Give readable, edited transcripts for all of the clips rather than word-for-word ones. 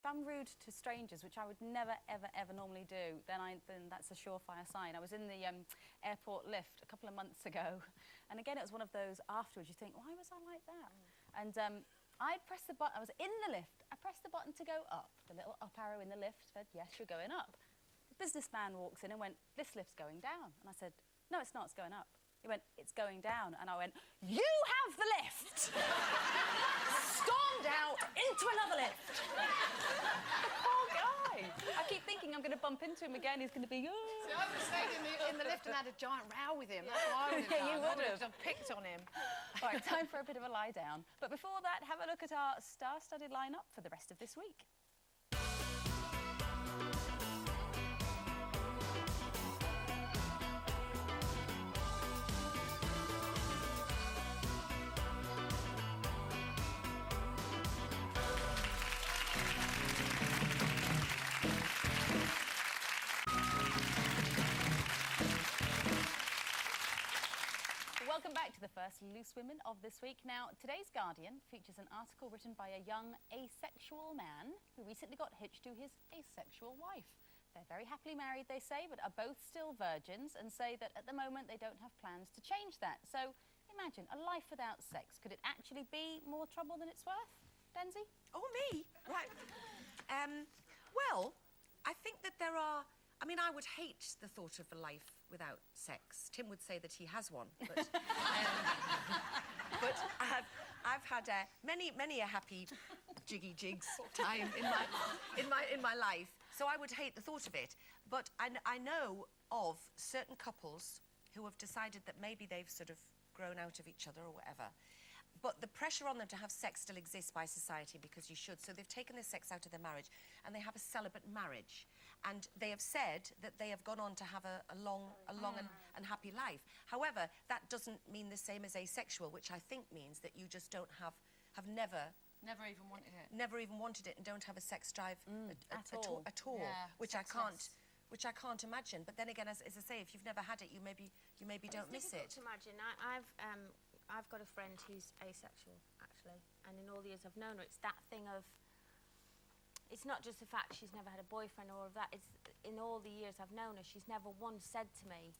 I'm rude to strangers, which I would never, ever, ever normally do, then that's a surefire sign. I was in the airport lift a couple of months ago, and again, it was one of those afterwards you think, why was I like that? And I pressed the button, I was in the lift, I pressed the button to go up. The little up arrow in the lift said, yes, you're going up. The businessman walks in and went, this lift's going down. And I said, no, it's not, it's going up. He went, it's going down. And I went, you have the lift! Stormed out into another lift. The poor guy. I keep thinking I'm going to bump into him again. He's going to be, oh. See, I would have stayed in the lift and had a giant row with him. That's what I would have done. Yeah, you would have. Picked on him. All right, time for a bit of a lie down. But before that, have a look at our star-studded lineup for the rest of this week. Welcome back to the first Loose Women of this week. Now, today's Guardian features an article written by a young asexual man who recently got hitched to his asexual wife. They're very happily married, they say, but are both still virgins and say that at the moment they don't have plans to change that. So, imagine, a life without sex. Could it actually be more trouble than it's worth? Denzi? Oh, me? Right. Well, I think that there are... I mean, I would hate the thought of a life without sex. Tim would say that he has one, but I've had many a happy jiggy jigs time in my life. So I would hate the thought of it. But I know of certain couples who have decided that maybe they've sort of grown out of each other or whatever. But the pressure on them to have sex still exists by society because you should. So they've taken the sex out of their marriage and they have a celibate marriage. And they have said that they have gone on to have a long and happy life. However, that doesn't mean the same as asexual, which I think means that you just don't have never... Never even wanted it. Never even wanted it and don't have a sex drive at all. Yeah, which I can't imagine. But then again, as I say, if you've never had it, you maybe don't miss it. It's difficult to imagine. I've got a friend who's asexual, actually, and in all the years I've known her, it's that thing of... It's not just the fact she's never had a boyfriend or all of that, it's in all the years I've known her, she's never once said to me,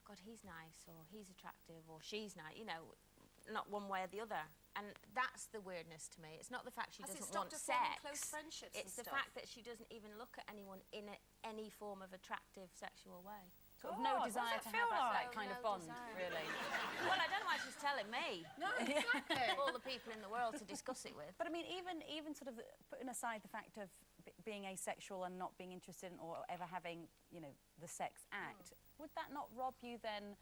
God, he's nice, or he's attractive, or she's nice, you know, not one way or the other. And that's the weirdness to me. It's not the fact she doesn't want sex. Close friendships it's the fact that she doesn't even look at anyone in any form of attractive sexual way. Sort of no desire to have that kind of bond, really. Well, I don't know why she's telling me. No, exactly. All the people in the world to discuss it with. But I mean, even sort of putting aside the fact of being asexual and not being interested in or ever having, you know, the sex act, would that not rob you then,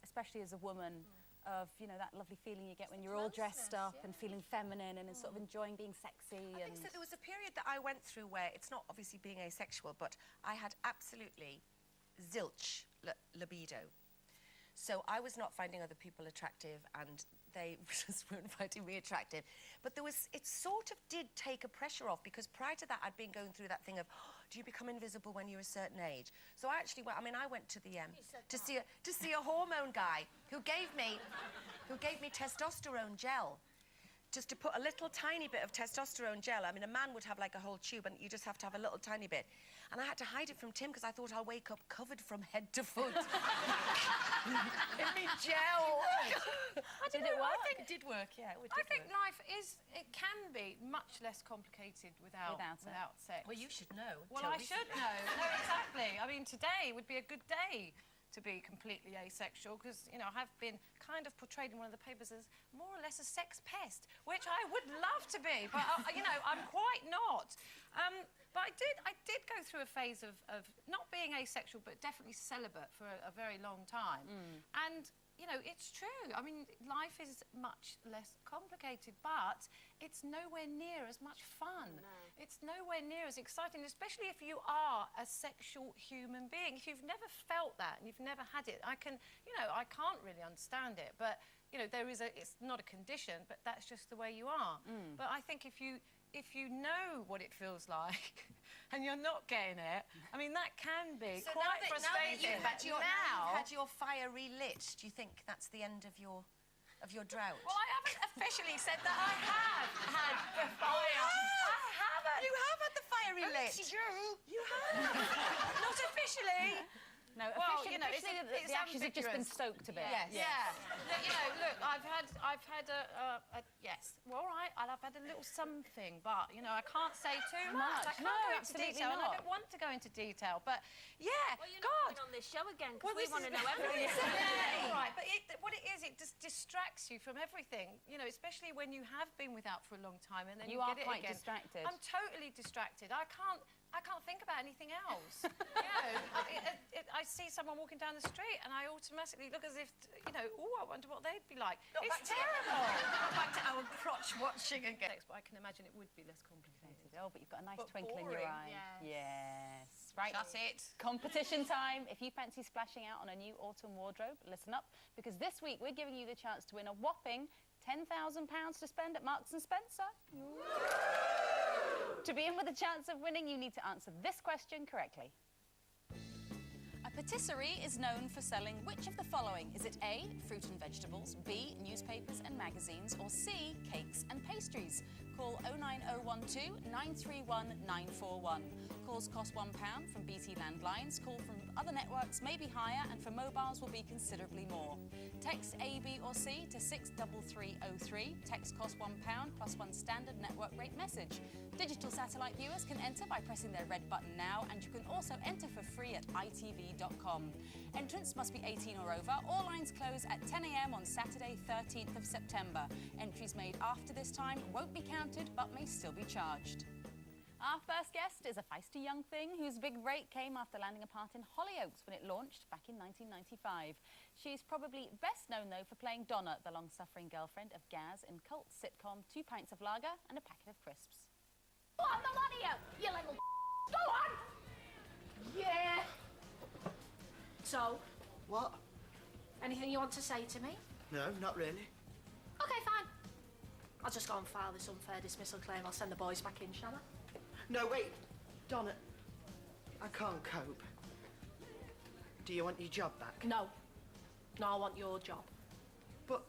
especially as a woman, of, you know, that lovely feeling you get when you're all dressed up and feeling feminine and sort of enjoying being sexy? I think so. There was a period that I went through where it's not obviously being asexual, but I had absolutely zilch libido. So I was not finding other people attractive and they just weren't finding me attractive. But it sort of did take a pressure off because prior to that I'd been going through that thing of, oh, do you become invisible when you're a certain age? So I actually went, I went to the to see a hormone guy who gave me testosterone gel. Just to put a little tiny bit of testosterone gel. I mean, a man would have like a whole tube and you just have to have a little tiny bit. And I had to hide it from Tim because I thought I'll wake up covered from head to foot. In me gel. Did it work? I think it did work, yeah. I think life can be much less complicated without sex. Well, you should know. Well, I should know. No, exactly. I mean, today would be a good day to be completely asexual because, you know, I have been kind of portrayed in one of the papers as more or less a sex pest, which I would love to be, but, you know, I'm quite not. But I did go through a phase of not being asexual, but definitely celibate for a very long time. And, you know, it's true. I mean, life is much less complicated, but it's nowhere near as much fun. No. It's nowhere near as exciting, especially if you are a sexual human being. If you've never felt that and you've never had it, I can't really understand it, but, you know, it's not a condition, but that's just the way you are. But I think if you know what it feels like and you're not getting it, I mean, that can be quite frustrating. Now that you've had your fire relit, do you think that's the end of your of your drought? Well, I haven't officially said that I have had the fire. I haven't. You have had the fire relit. You have. Not officially. No, Well, officially, you know, officially it's the ashes have just been ambiguous. stoked a bit. Yes. Yeah. You know, look, I've had a yes. Well, all right, I've had a little something, but you know, I can't say too much. I can't No, go into absolutely detail, and I not. don't want to go into detail. But yeah, Well, you're not God. coming on this show again Well, because we this want to is- know everything. Yeah, right, but what it is, it just distracts you from everything. You know, especially when you have been without for a long time, and then you You are get it quite again. distracted. I'm totally distracted. I can't think about anything else. You know, I see someone walking down the street, and I automatically look as if, you know, oh, I wonder what they'd be like. It's terrible. Back to our crotch watching again. But I can imagine it would be less complicated. Oh, but you've got a nice But twinkle in your boring. eye. Yes. Yes. Right. Shut it. Competition time. If you fancy splashing out on a new autumn wardrobe, listen up, because this week we're giving you the chance to win a whopping £10,000 to spend at Marks and Spencer. To be in with a chance of winning, you need to answer this question correctly. A patisserie is known for selling which of the following? Is it A, fruit and vegetables, B, newspapers and magazines, or C, cakes and pastries? Call 09012 931 941. Calls cost £1 from BT landlines. Call from other networks may be higher, and for mobiles will be considerably more. Text A, B or C to 63303. Text cost £1 plus one standard network rate message. Digital satellite viewers can enter by pressing their red button now, and you can also enter for free at itv.com. Entrance must be 18 or over. All lines close at 10 a.m. on Saturday, 13th of September. Entries made after this time won't be counted but may still be charged. Our first guest is a feisty young thing whose big break came after landing a part in Hollyoaks when it launched back in 1995. She's probably best known, though, for playing Donna, the long-suffering girlfriend of Gaz in cult sitcom 2 Pints of Lager and a Packet of Crisps. Go on, Melania, you little go on! Yeah. So, What? anything you want to say to me? No, not really. Okay, fine. I'll just go and file this unfair dismissal claim. I'll send the boys back in, shall I? No, wait. Donna, I can't cope. Do you want your job back? No. No, I want your job. But...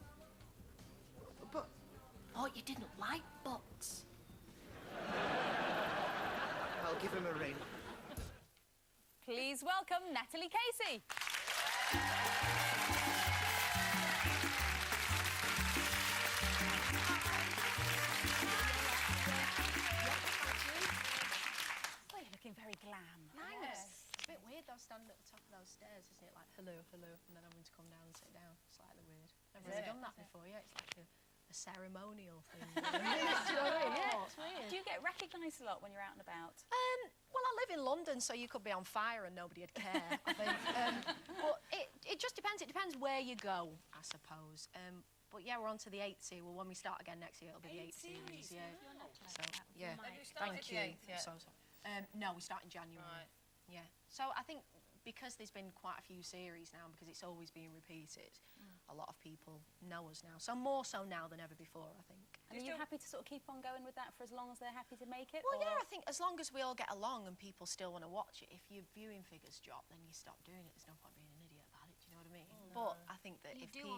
Oh, you didn't like butts. I'll give him a ring. Please welcome Natalie Casey. Oh, you're looking very glam. Nice. It's a bit weird though, standing at the top of those stairs, isn't it? Like, hello, hello, and then having to come down and sit down. Slightly weird. Never really done that before, yeah. It's like a ceremonial thing. Do you know what I mean? Yeah, it's weird. Do you get recognised a lot when you're out and about? Well, I live in London, so you could be on fire and nobody would care, I think. But it just depends. It depends where you go, I suppose. But yeah, we're on to the 8th series. Well, when we start again next year, it'll be the 8th series. Yeah. So, yeah. Have you started Thank the you. 8th yet? So sorry. No, we start in January. Right. Yeah. So I think because there's been quite a few series now, because it's always being repeated, a lot of people know us now. So more so now than ever before, I think. And are you happy to sort of keep on going with that for as long as they're happy to make it? Well, or- yeah, I think as long as we all get along and people still want to watch it, if your viewing figures drop, then you stop doing it. There's no point being an idiot about it. Do you know what I mean? But I think that You if do people